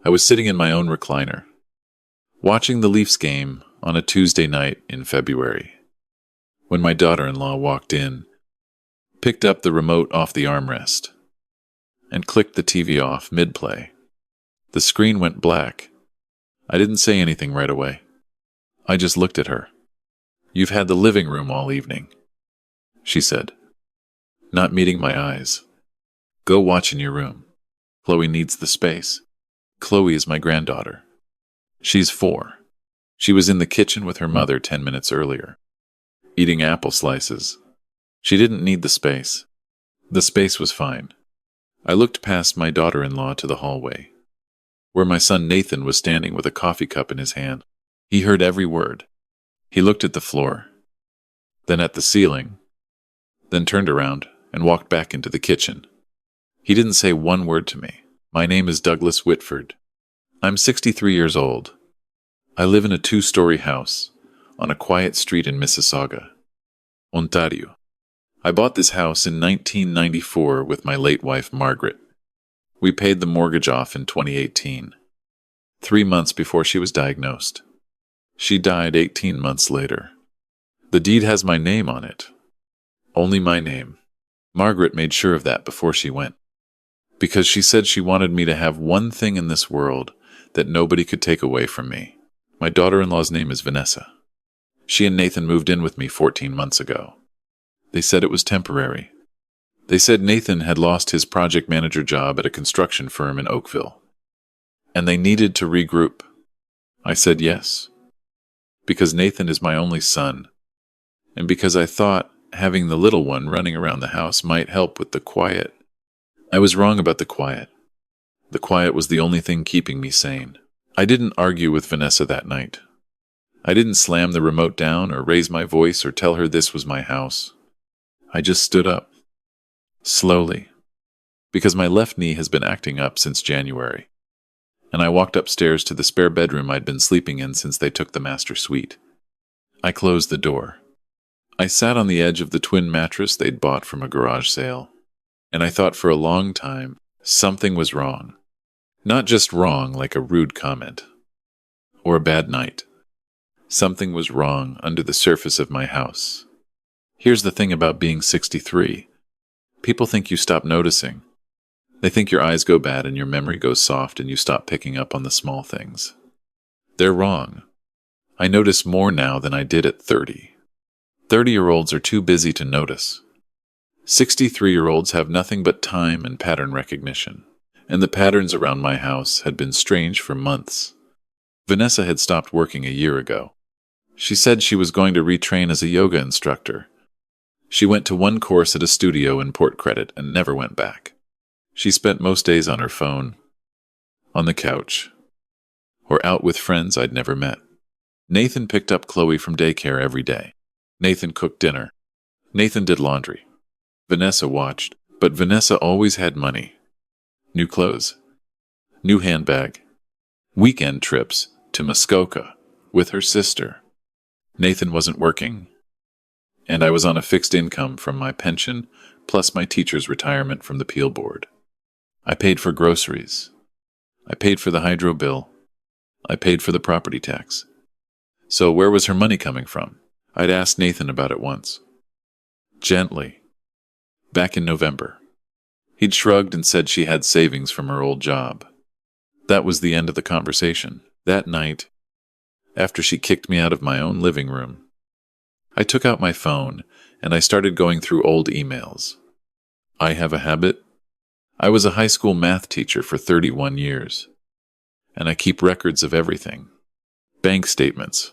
I was sitting in my own recliner, watching the Leafs game on a Tuesday night in February, when my daughter-in-law walked in, picked up the remote off the armrest, and clicked the TV off mid-play. The screen went black. I didn't say anything right away. I just looked at her. "You've had the living room all evening," she said, not meeting my eyes. "Go watch in your room. Chloe needs the space." Chloe is my granddaughter. She's 4. She was in the kitchen with her mother 10 minutes earlier, eating apple slices. She didn't need the space. The space was fine. I looked past my daughter-in-law to the hallway, where my son Nathan was standing with a coffee cup in his hand. He heard every word. He looked at the floor, then at the ceiling, then turned around and walked back into the kitchen. He didn't say one word to me. "My name is Douglas Whitford. I'm 63 years old. I live in a 2-story house on a quiet street in Mississauga, Ontario. I bought this house in 1994 with my late wife Margaret. We paid the mortgage off in 2018, 3 months before she was diagnosed. She died 18 months later. The deed has my name on it. Only my name. Margaret made sure of that before she went, because she said she wanted me to have one thing in this world that nobody could take away from me. My daughter-in-law's name is Vanessa. She and Nathan moved in with me 14 months ago. They said it was temporary. They said Nathan had lost his project manager job at a construction firm in Oakville, and they needed to regroup. I said yes, because Nathan is my only son, and because I thought having the little one running around the house might help with the quiet. I was wrong about the quiet. The quiet was the only thing keeping me sane. I didn't argue with Vanessa that night. I didn't slam the remote down or raise my voice or tell her this was my house. I just stood up, slowly, because my left knee has been acting up since January, and I walked upstairs to the spare bedroom I'd been sleeping in since they took the master suite. I closed the door. I sat on the edge of the twin mattress they'd bought from a garage sale, and I thought for a long time something was wrong. Not just wrong like a rude comment or a bad night. Something was wrong under the surface of my house. Here's the thing about being 63. People think you stop noticing. They think your eyes go bad and your memory goes soft and you stop picking up on the small things. They're wrong. I notice more now than I did at 30. 30-year-olds are too busy to notice. 63-year-olds have nothing but time and pattern recognition, and the patterns around my house had been strange for months. Vanessa had stopped working a year ago. She said she was going to retrain as a yoga instructor. She went to one course at a studio in Port Credit and never went back. She spent most days on her phone, on the couch, or out with friends I'd never met. Nathan picked up Chloe from daycare every day. Nathan cooked dinner. Nathan did laundry. Vanessa watched, but Vanessa always had money. New clothes, new handbag, weekend trips to Mississauga with her sister. Nathan wasn't working, and I was on a fixed income from my pension plus my teacher's retirement from the Peel Board. I paid for groceries. I paid for the hydro bill. I paid for the property tax. So where was her money coming from? I'd asked Nathan about it once. Gently. Back in November. He'd shrugged and said she had savings from her old job. That was the end of the conversation. That night, after she kicked me out of my own living room, I took out my phone and I started going through old emails. I have a habit. I was a high school math teacher for 31 years, and I keep records of everything. Bank statements,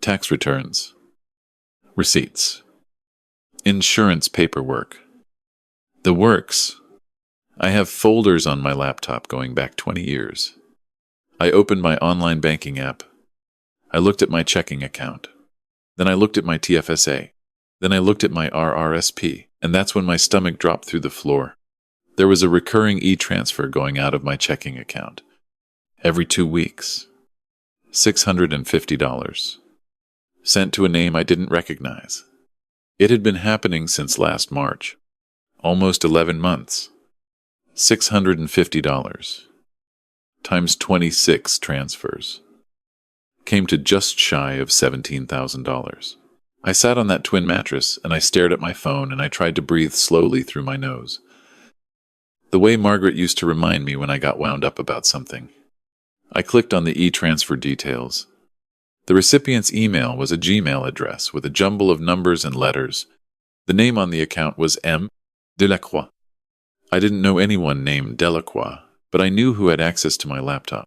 tax returns, receipts, insurance paperwork. The works. I have folders on my laptop going back 20 years. I opened my online banking app. I looked at my checking account. Then I looked at my TFSA. Then I looked at my RRSP, and that's when my stomach dropped through the floor. There was a recurring e-transfer going out of my checking account. Every 2 weeks. $650. Sent to a name I didn't recognize. It had been happening since last March. Almost 11 months. $650. times 26 transfers came to just shy of $17,000. I sat on that twin mattress and I stared at my phone and I tried to breathe slowly through my nose. The way Margaret used to remind me when I got wound up about something. I clicked on the e-transfer details. The recipient's email was a Gmail address with a jumble of numbers and letters. The name on the account was M. Delacroix. I didn't know anyone named Delacroix, but I knew who had access to my laptop.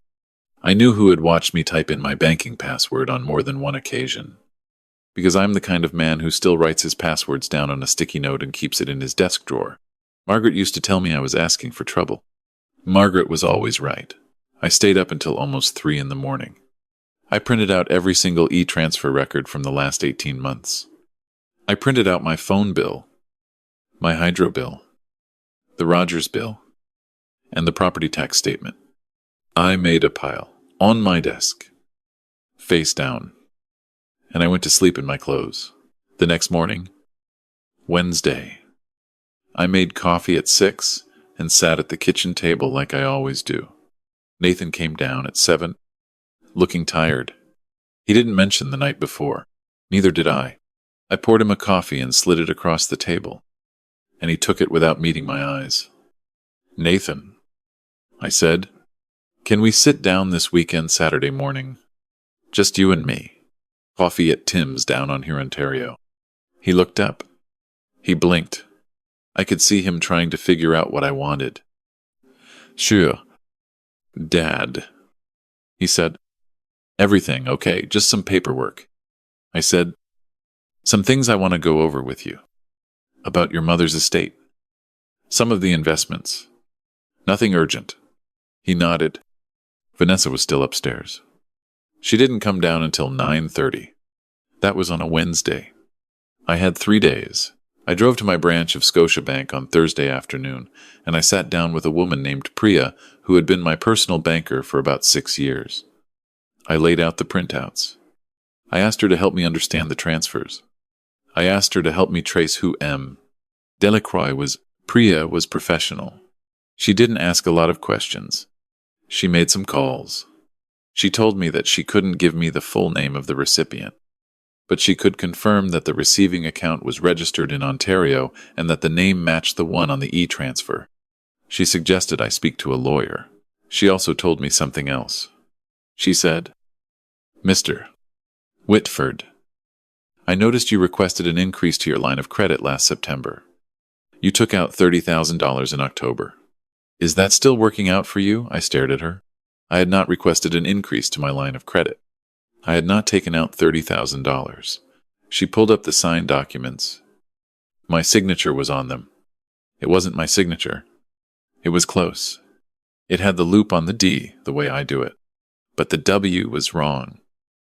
I knew who had watched me type in my banking password on more than one occasion. Because I'm the kind of man who still writes his passwords down on a sticky note and keeps it in his desk drawer. Margaret used to tell me I was asking for trouble. Margaret was always right. I stayed up until almost 3 in the morning. I printed out every single e-transfer record from the last 18 months. I printed out my phone bill, my hydro bill, the Rogers bill, and the property tax statement. I made a pile on my desk, face down, and I went to sleep in my clothes. The next morning, Wednesday, I made coffee at 6 and sat at the kitchen table like I always do. Nathan came down at 7, looking tired. He didn't mention the night before. Neither did I. I poured him a coffee and slid it across the table, and he took it without meeting my eyes. "Nathan," I said, "can we sit down this weekend Saturday morning? Just you and me. Coffee at Tim's down on here, Ontario." He looked up. He blinked. I could see him trying to figure out what I wanted. "Sure, Dad," he said. "Everything, okay, just some paperwork." I said, "Some things I want to go over with you. About your mother's estate. Some of the investments. Nothing urgent." He nodded. Vanessa was still upstairs. She didn't come down until 9:30. That was on a Wednesday. I had 3 days. I drove to my branch of Scotiabank on Thursday afternoon, and I sat down with a woman named Priya, who had been my personal banker for about 6 years. I laid out the printouts. I asked her to help me understand the transfers. I asked her to help me trace who M. Delacroix was. Priya was professional. She didn't ask a lot of questions. She made some calls. She told me that she couldn't give me the full name of the recipient, but she could confirm that the receiving account was registered in Ontario and that the name matched the one on the e-transfer. She suggested I speak to a lawyer. She also told me something else. She said, "Mr. Whitford, I noticed you requested an increase to your line of credit last September. You took out $30,000 in October. Is that still working out for you?" I stared at her. I had not requested an increase to my line of credit. I had not taken out $30,000. She pulled up the signed documents. My signature was on them. It wasn't my signature. It was close. It had the loop on the D, the way I do it. But the W was wrong.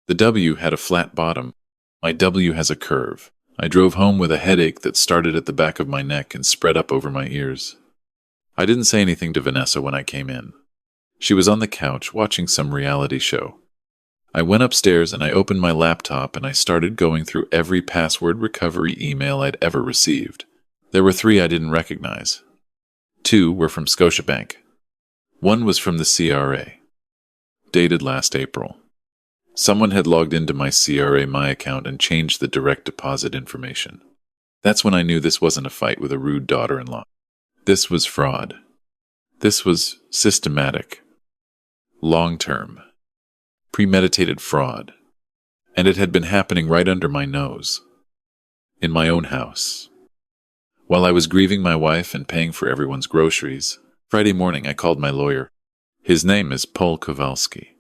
The W had a flat bottom. My W has a curve. I drove home with a headache that started at the back of my neck and spread up over my ears. I didn't say anything to Vanessa when I came in. She was on the couch watching some reality show. I went upstairs and I opened my laptop and I started going through every password recovery email I'd ever received. There were 3 I didn't recognize. 2 were from Scotiabank. 1 was from the CRA, dated last April. Someone had logged into my CRA My account and changed the direct deposit information. That's when I knew this wasn't a fight with a rude daughter-in-law. This was fraud. This was systematic, long-term, premeditated fraud. And it had been happening right under my nose, in my own house. While I was grieving my wife and paying for everyone's groceries, Friday morning I called my lawyer. His name is Paul Kowalski.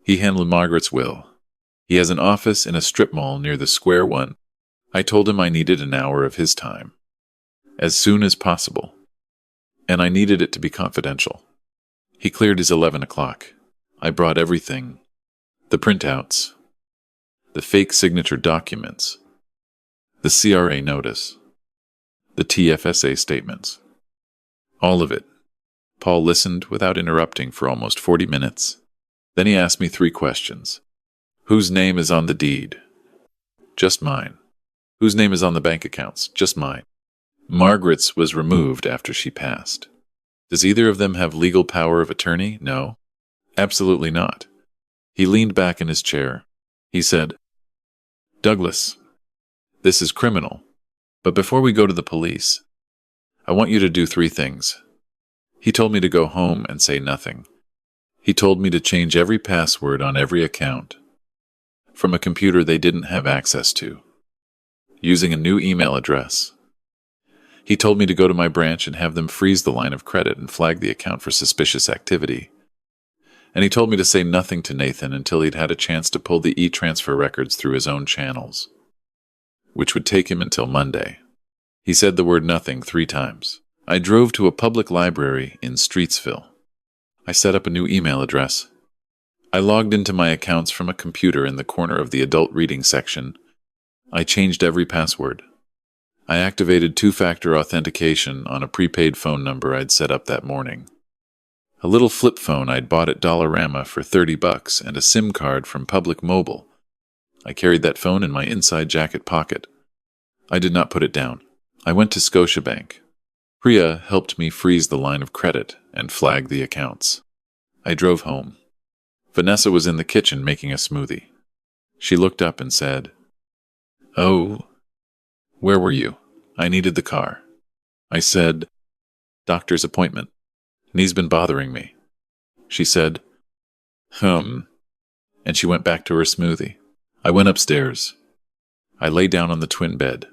He handled Margaret's will. He has an office in a strip mall near the Square One. I told him I needed an hour of his time, as soon as possible, and I needed it to be confidential. He cleared his 11 o'clock. I brought everything, the printouts, the fake signature documents, the CRA notice, the TFSA statements, all of it. Paul listened without interrupting for almost 40 minutes. Then he asked me 3 questions. Whose name is on the deed? Just mine. Whose name is on the bank accounts? Just mine. Margaret's was removed after she passed. Does either of them have legal power of attorney? No. Absolutely not. He leaned back in his chair. He said, Douglas, this is criminal. But before we go to the police, I want you to do 3 things. He told me to go home and say nothing. He told me to change every password on every account from a computer they didn't have access to, using a new email address. He told me to go to my branch and have them freeze the line of credit and flag the account for suspicious activity. And he told me to say nothing to Nathan until he'd had a chance to pull the e-transfer records through his own channels, which would take him until Monday. He said the word nothing 3 times. I drove to a public library in Streetsville. I set up a new email address. I logged into my accounts from a computer in the corner of the adult reading section. I changed every password. I activated 2-factor authentication on a prepaid phone number I'd set up that morning. A little flip phone I'd bought at Dollarama for $30 and a SIM card from Public Mobile. I carried that phone in my inside jacket pocket. I did not put it down. I went to Scotiabank. Priya helped me freeze the line of credit and flag the accounts. I drove home. Vanessa was in the kitchen making a smoothie. She looked up and said, "Oh, where were you? I needed the car." I said, "Doctor's appointment. Knee's been bothering me." She said, and she went back to her smoothie. I went upstairs. I lay down on the twin bed.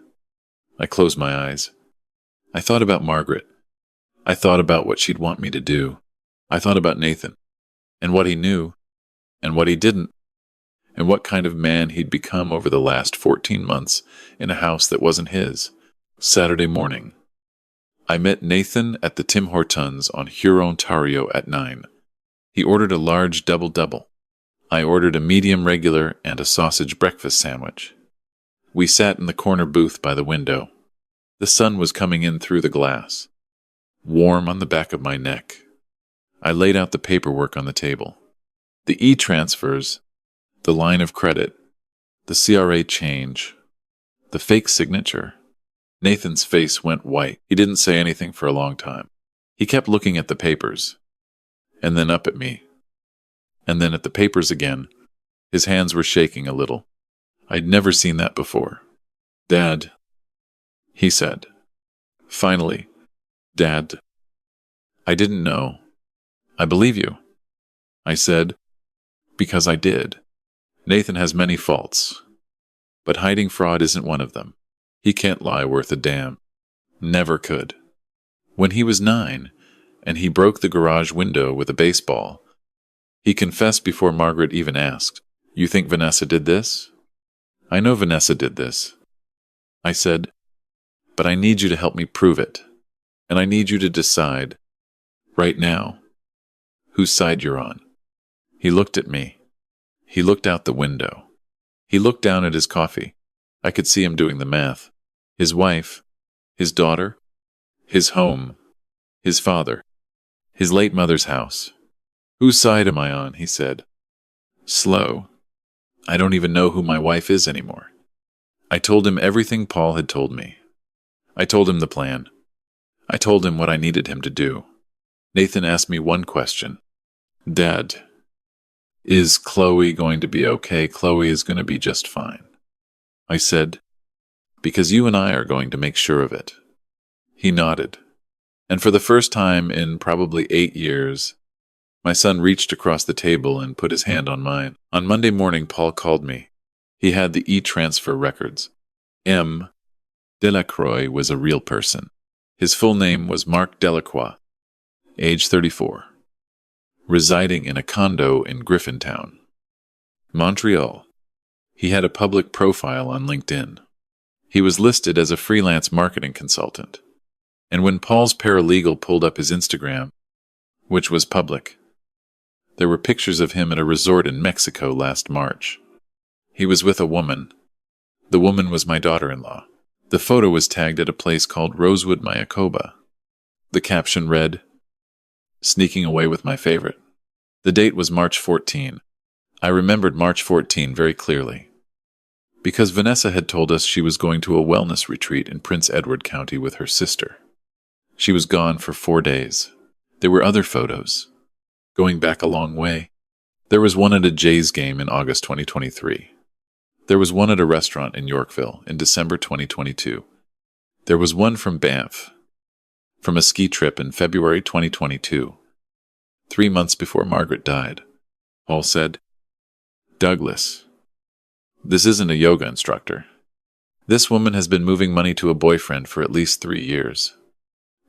I closed my eyes. I thought about Margaret. I thought about what she'd want me to do. I thought about Nathan, and what he knew, and what he didn't, and what kind of man he'd become over the last 14 months in a house that wasn't his. Saturday morning. I met Nathan at the Tim Hortons on Huron Ontario at 9. He ordered a large double-double. I ordered a medium regular and a sausage breakfast sandwich. We sat in the corner booth by the window. The sun was coming in through the glass, warm on the back of my neck. I laid out the paperwork on the table. The e-transfers, the line of credit, the CRA change, the fake signature. Nathan's face went white. He didn't say anything for a long time. He kept looking at the papers, and then up at me, and then at the papers again. His hands were shaking a little. I'd never seen that before. "Dad," he said. Finally, "Dad." I didn't know. "I believe you," I said, because I did. Nathan has many faults, but hiding fraud isn't one of them. He can't lie worth a damn. Never could. When he was 9, and he broke the garage window with a baseball, he confessed before Margaret even asked, "You think Vanessa did this?" "I know Vanessa did this," I said, "but I need you to help me prove it. And I need you to decide, right now, whose side you're on." He looked at me. He looked out the window. He looked down at his coffee. I could see him doing the math. His wife, his daughter, his home, his father, his late mother's house. "Whose side am I on?" he said. Slow. "I don't even know who my wife is anymore." I told him everything Paul had told me. I told him the plan. I told him what I needed him to do. Nathan asked me one question. "Dad, is Chloe going to be okay?" "Chloe is going to be just fine," I said, "because you and I are going to make sure of it." He nodded, and for the first time in probably 8 years, my son reached across the table and put his hand on mine. On Monday morning, Paul called me. He had the e-transfer records. M. Delacroix was a real person. His full name was Mark Delacroix, age 34, residing in a condo in Griffintown, Montreal. He had a public profile on LinkedIn. He was listed as a freelance marketing consultant. And when Paul's paralegal pulled up his Instagram, which was public, there were pictures of him at a resort in Mexico last March. He was with a woman. The woman was my daughter-in-law. The photo was tagged at a place called Rosewood, Mississauga. The caption read, "Sneaking away with my favorite." The date was March 14. I remembered March 14 very clearly, because Vanessa had told us she was going to a wellness retreat in Prince Edward County with her sister. She was gone for 4 days. There were other photos. going back a long way. There was one at a Jays game in August 2023. There was one at a restaurant in Yorkville in December 2022. There was one from Banff, from a ski trip in February 2022, 3 months before Margaret died. Paul said, "Douglas, this isn't a yoga instructor. This woman has been moving money to a boyfriend for at least 3 years,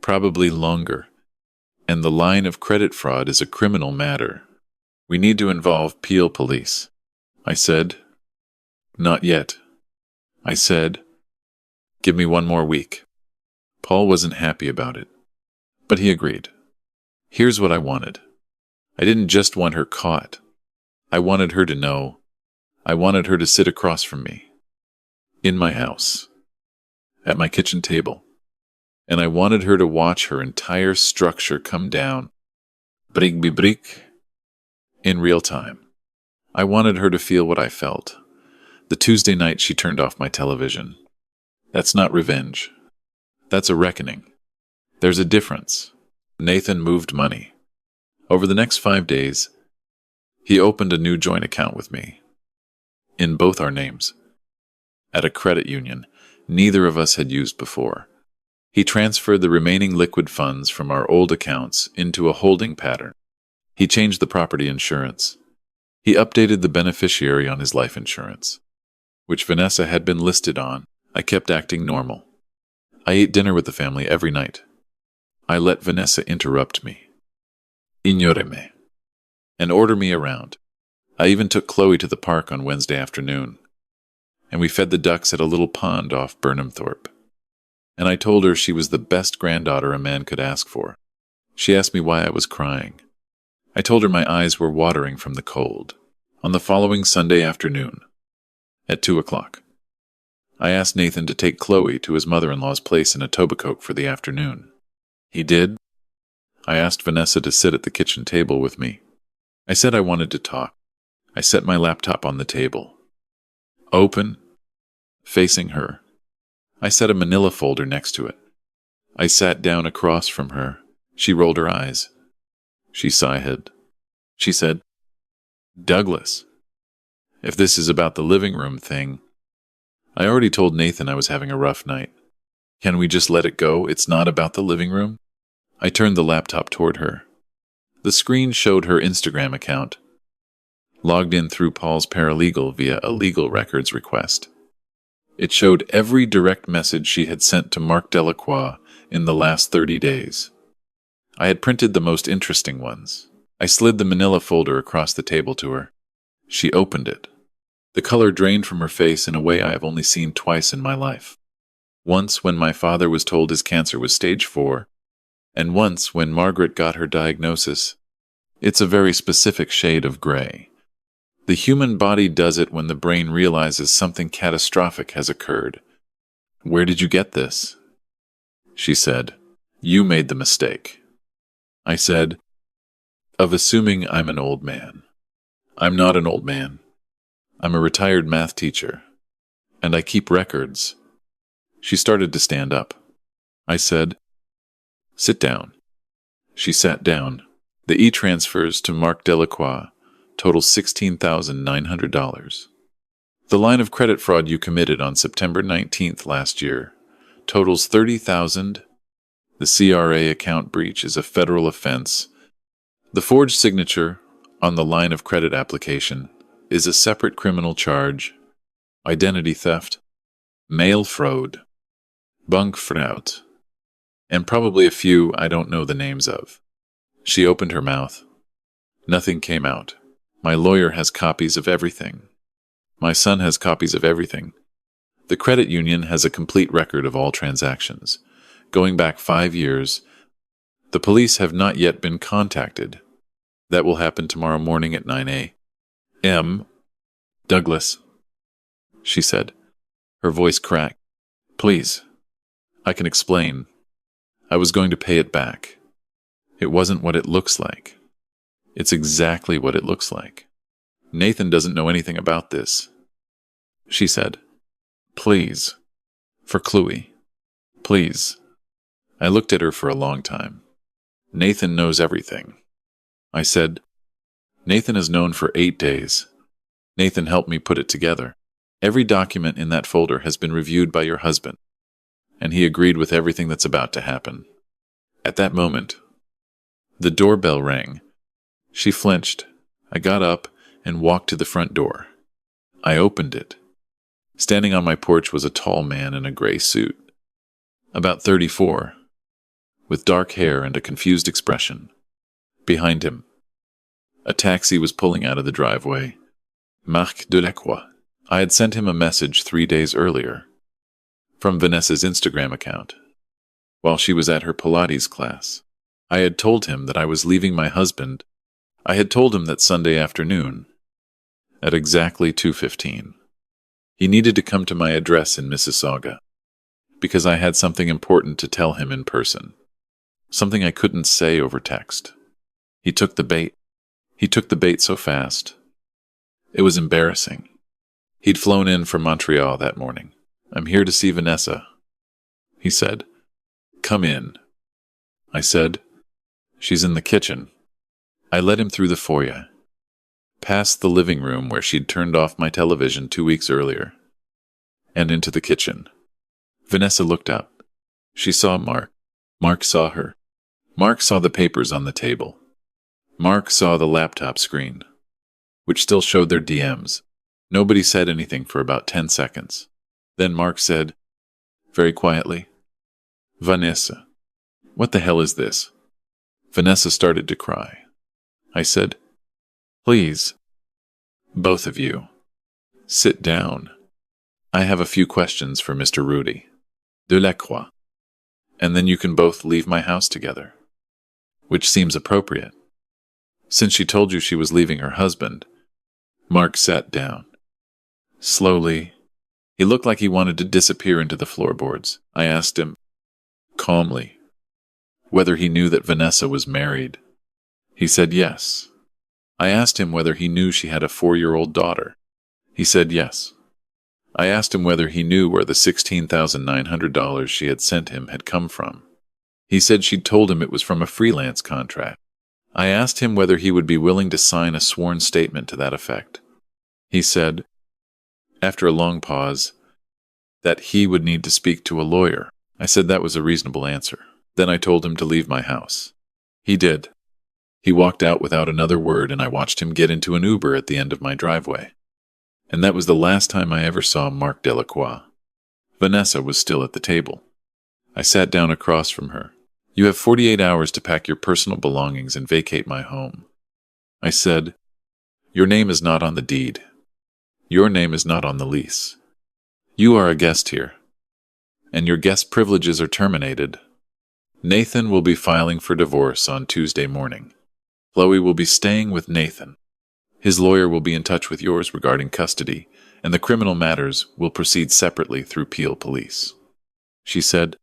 probably longer, and the line of credit fraud is a criminal matter. We need to involve Peel Police." I said, "Not yet." I said, "Give me 1 more week." Paul wasn't happy about it, but he agreed. Here's what I wanted. I didn't just want her caught. I wanted her to know. I wanted her to sit across from me, in my house, at my kitchen table, and I wanted her to watch her entire structure come down, brick by brick, in real time. I wanted her to feel what I felt. The Tuesday night she turned off my television. That's not revenge. That's a reckoning. There's a difference. Nathan moved money. Over the next 5 days, he opened a new joint account with me, in both our names, at a credit union neither of us had used before. He transferred the remaining liquid funds from our old accounts into a holding pattern. He changed the property insurance. He updated the beneficiary on his life insurance, which Vanessa had been listed on. I kept acting normal. I ate dinner with the family every night. I let Vanessa interrupt me, ignoreme, and order me around. I even took Chloe to the park on Wednesday afternoon, and we fed the ducks at a little pond off Burnhamthorpe. And I told her she was the best granddaughter a man could ask for. She asked me why I was crying. I told her my eyes were watering from the cold. On the following Sunday afternoon, at 2 o'clock, I asked Nathan to take Chloe to his mother-in-law's place in Etobicoke for the afternoon. He did. I asked Vanessa to sit at the kitchen table with me. I said I wanted to talk. I set my laptop on the table, open, facing her. I set a manila folder next to it. I sat down across from her. She rolled her eyes. She sighed. She said, "Douglas, if this is about the living room thing, I already told Nathan I was having a rough night. Can we just let it go? It's not about the living room?" I turned the laptop toward her. The screen showed her Instagram account, logged in through Paul's paralegal via a legal records request. It showed every direct message she had sent to Mark Delacroix in the last 30 days. I had printed the most interesting ones. I slid the manila folder across the table to her. She opened it. The color drained from her face in a way I have only seen twice in my life. Once when my father was told his cancer was stage 4, and once when Margaret got her diagnosis. It's a very specific shade of gray. The human body does it when the brain realizes something catastrophic has occurred. "Where did you get this?" She said, "You made the mistake." I said, "Of assuming I'm an old man. I'm not an old man. I'm a retired math teacher, and I keep records." She started to stand up. I said, "Sit down." She sat down. The e-transfers to Mark Delacroix total $16,900. The line of credit fraud you committed on September 19th last year totals $30,000. The CRA account breach is a federal offense. The forged signature on the line of credit application is a separate criminal charge. Identity theft, mail fraud, bankfraud, and probably a few I don't know the names of. She opened her mouth. Nothing came out. My lawyer has copies of everything. My son has copies of everything. The credit union has a complete record of all transactions, going back 5 years. The police have not yet been contacted. That will happen tomorrow morning at 9 a.m. "Douglas," she said. Her voice cracked. "Please, I can explain. I was going to pay it back. It wasn't what it looks like. It's exactly what it looks like. Nathan doesn't know anything about this." She said, "Please, for Chloe, please." I looked at her for a long time. "Nathan knows everything. I said, Nathan is known for 8 days. Nathan helped me put it together. Every document in that folder has been reviewed by your husband, and he agreed with everything that's about to happen. At that moment, the doorbell rang. She flinched. I got up and walked to the front door. I opened it. Standing on my porch was a tall man in a gray suit, about 34, with dark hair and a confused expression. Behind him, a taxi was pulling out of the driveway. Marc Delacroix. I had sent him a message 3 days earlier from Vanessa's Instagram account. While she was at her Pilates class, I had told him that I was leaving my husband. I had told him that Sunday afternoon, at exactly 2:15, he needed to come to my address in Mississauga, because I had something important to tell him in person, something I couldn't say over text. He took the bait. He took the bait so fast. It was embarrassing. He'd flown in from Montreal that morning. I'm here to see Vanessa, he said. Come in. I said, she's in the kitchen. I led him through the foyer, past the living room where she'd turned off my television 2 weeks earlier, and into the kitchen. Vanessa looked up. She saw Mark. Mark saw her. Mark saw the papers on the table. Mark saw the laptop screen, which still showed their DMs. Nobody said anything for about 10 seconds. Then Mark said, very quietly, Vanessa, what the hell is this? Vanessa started to cry. I said, please, both of you, sit down. I have a few questions for Mr. Rudy Delacroix, and then you can both leave my house together, which seems appropriate. Since she told you she was leaving her husband, Mark sat down. Slowly, he looked like he wanted to disappear into the floorboards. I asked him, calmly, whether he knew that Vanessa was married. He said yes. I asked him whether he knew she had a 4-year-old daughter. He said yes. I asked him whether he knew where the $16,900 she had sent him had come from. He said she'd told him it was from a freelance contract. I asked him whether he would be willing to sign a sworn statement to that effect. He said, after a long pause, that he would need to speak to a lawyer. I said that was a reasonable answer. Then I told him to leave my house. He did. He walked out without another word, and I watched him get into an Uber at the end of my driveway. And that was the last time I ever saw Marc Delacroix. Vanessa was still at the table. I sat down across from her. You have 48 hours to pack your personal belongings and vacate my home. I said, your name is not on the deed. Your name is not on the lease. You are a guest here, and your guest privileges are terminated. Nathan will be filing for divorce on Tuesday morning. Chloe will be staying with Nathan. His lawyer will be in touch with yours regarding custody, and the criminal matters will proceed separately through Peel Police. She said,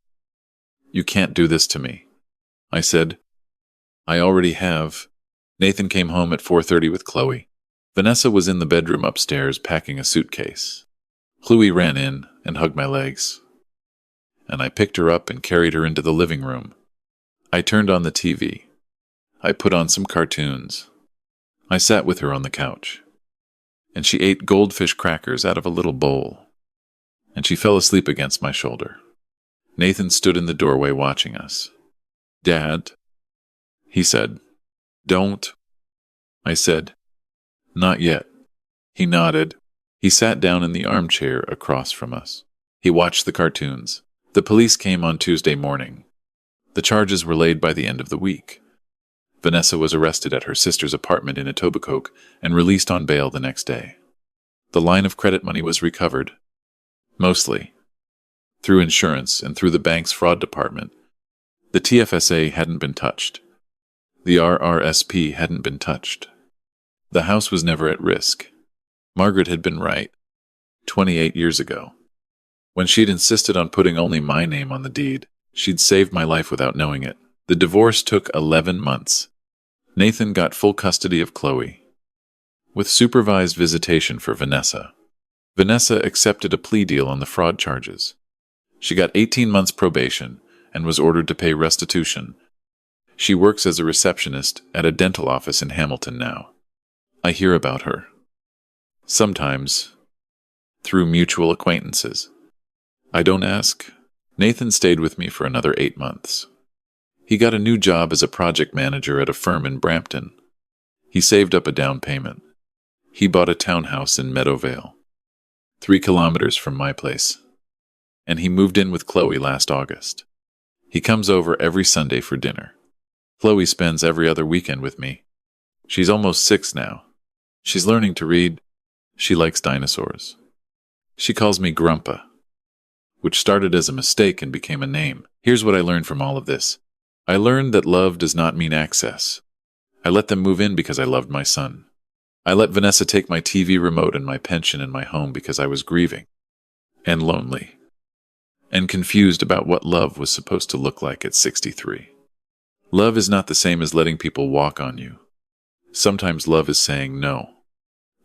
you can't do this to me. I said, I already have. Nathan came home at 4:30 with Chloe. Vanessa was in the bedroom upstairs packing a suitcase. Chloe ran in and hugged my legs, and I picked her up and carried her into the living room. I turned on the TV. I put on some cartoons. I sat with her on the couch, and she ate goldfish crackers out of a little bowl, and she fell asleep against my shoulder. Nathan stood in the doorway watching us. Dad, he said. Don't. I said, not yet. He nodded. He sat down in the armchair across from us. He watched the cartoons. The police came on Tuesday morning. The charges were laid by the end of the week. Vanessa was arrested at her sister's apartment in Etobicoke and released on bail the next day. The line of credit money was recovered, mostly through insurance and through the bank's fraud department. The TFSA hadn't been touched. The RRSP hadn't been touched. The house was never at risk. Margaret had been right, 28 years ago. When she'd insisted on putting only my name on the deed, she'd saved my life without knowing it. The divorce took 11 months. Nathan got full custody of Chloe, with supervised visitation for Vanessa. Vanessa accepted a plea deal on the fraud charges. She got 18 months probation and was ordered to pay restitution. She works as a receptionist at a dental office in Hamilton now. I hear about her. Sometimes, through mutual acquaintances. I don't ask. Nathan stayed with me for another 8 months. He got a new job as a project manager at a firm in Brampton. He saved up a down payment. He bought a townhouse in Meadowvale, 3 kilometers from my place. And he moved in with Chloe last August. He comes over every Sunday for dinner. Chloe spends every other weekend with me. She's almost 6 now. She's learning to read. She likes dinosaurs. She calls me Grumpa, which started as a mistake and became a name. Here's what I learned from all of this. I learned that love does not mean access. I let them move in because I loved my son. I let Vanessa take my TV remote and my pension and my home because I was grieving and lonely and confused about what love was supposed to look like at 63. Love is not the same as letting people walk on you. Sometimes love is saying no.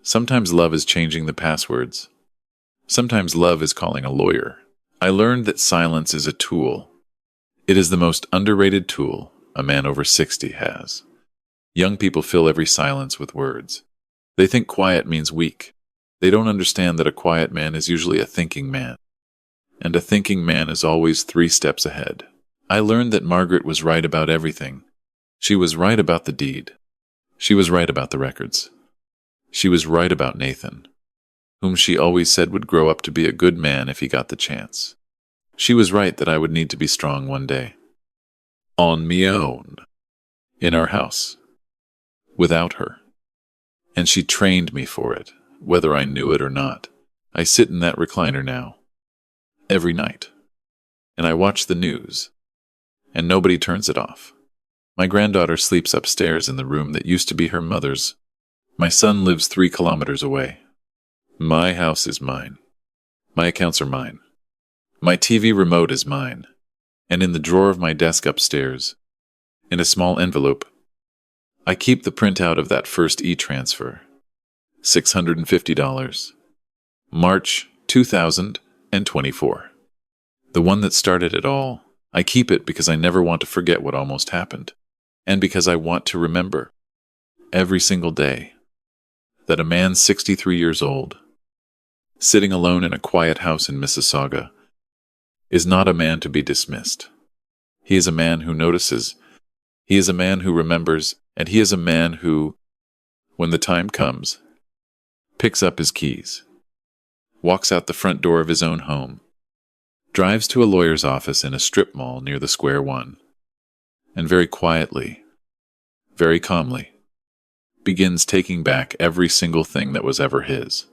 Sometimes love is changing the passwords. Sometimes love is calling a lawyer. I learned that silence is a tool. It is the most underrated tool a man over 60 has. Young people fill every silence with words. They think quiet means weak. They don't understand that a quiet man is usually a thinking man. And a thinking man is always 3 steps ahead. I learned that Margaret was right about everything. She was right about the deed. She was right about the records. She was right about Nathan, whom she always said would grow up to be a good man if he got the chance. She was right that I would need to be strong one day. On me own. In our house. Without her. And she trained me for it, whether I knew it or not. I sit in that recliner now. Every night. And I watch the news. And nobody turns it off. My granddaughter sleeps upstairs in the room that used to be her mother's. My son lives 3 kilometers away. My house is mine. My accounts are mine. My TV remote is mine. And in the drawer of my desk upstairs, in a small envelope, I keep the printout of that first e-transfer. $650. March 2024. The one that started it all. I keep it because I never want to forget what almost happened. And because I want to remember, every single day, that a man 63 years old, sitting alone in a quiet house in Mississauga, is not a man to be dismissed. He is a man who notices. He is a man who remembers, and he is a man who, when the time comes, picks up his keys, walks out the front door of his own home, drives to a lawyer's office in a strip mall near the Square One, and very quietly, very calmly, begins taking back every single thing that was ever his.